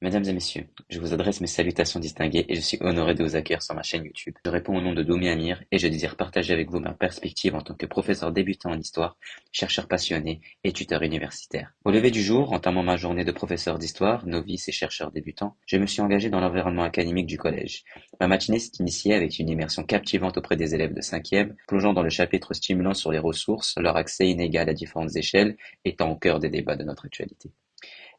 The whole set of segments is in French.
Mesdames et messieurs, je vous adresse mes salutations distinguées et je suis honoré de vous accueillir sur ma chaîne YouTube. Je réponds au nom de Doumi Amir et je désire partager avec vous ma perspective en tant que professeur débutant en histoire, chercheur passionné et tuteur universitaire. Au lever du jour, entamant ma journée de professeur d'histoire, novice et chercheur débutant, je me suis engagé dans l'environnement académique du collège. Ma matinée s'est initiée avec une immersion captivante auprès des élèves de 5e, plongeant dans le chapitre stimulant sur les ressources, leur accès inégal à différentes échelles, étant au cœur des débats de notre actualité.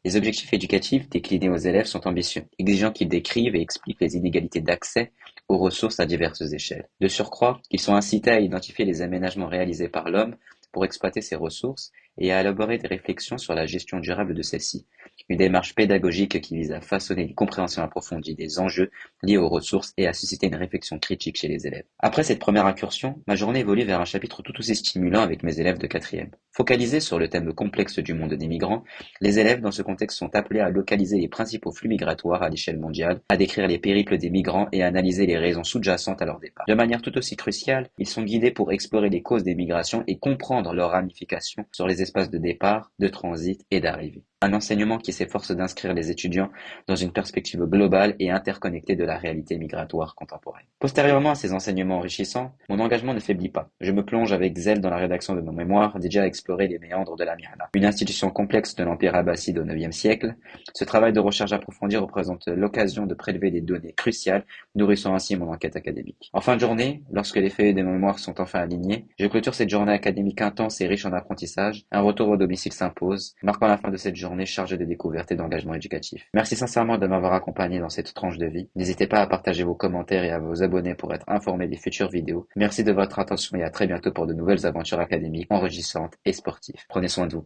Les objectifs éducatifs déclinés aux élèves sont ambitieux, exigeant qu'ils décrivent et expliquent les inégalités d'accès aux ressources à diverses échelles. De surcroît, ils sont incités à identifier les aménagements réalisés par l'homme pour exploiter ces ressources et à élaborer des réflexions sur la gestion durable de celles-ci. Une démarche pédagogique qui vise à façonner une compréhension approfondie des enjeux liés aux ressources et à susciter une réflexion critique chez les élèves. Après cette première incursion, ma journée évolue vers un chapitre tout aussi stimulant avec mes élèves de 4e. Focalisés sur le thème complexe du monde des migrants, les élèves dans ce contexte sont appelés à localiser les principaux flux migratoires à l'échelle mondiale, à décrire les périples des migrants et à analyser les raisons sous-jacentes à leur départ. De manière tout aussi cruciale, ils sont guidés pour explorer les causes des migrations et comprendre leurs ramifications sur les espaces de départ, de transit et d'arrivée. Un enseignement qui s'efforce d'inscrire les étudiants dans une perspective globale et interconnectée de la réalité migratoire contemporaine. Postérieurement à ces enseignements enrichissants, mon engagement ne faiblit pas. Je me plonge avec zèle dans la rédaction de mon mémoire, dédié à explorer les méandres de la Mihna, une institution complexe de l'Empire abbasside au IXe siècle. Ce travail de recherche approfondie représente l'occasion de prélever des données cruciales, nourrissant ainsi mon enquête académique. En fin de journée, lorsque les feuilles de mémoire sont enfin alignées, je clôture cette journée académique intense et riche en apprentissage. Un retour au domicile s'impose, marquant la fin de cette journée chargée de découvertes et d'engagement éducatif. Merci sincèrement de m'avoir accompagné dans cette tranche de vie. N'hésitez pas à partager vos commentaires et à vous abonner pour être informé des futures vidéos. Merci de votre attention et à très bientôt pour de nouvelles aventures académiques enrichissantes et sportives. Prenez soin de vous.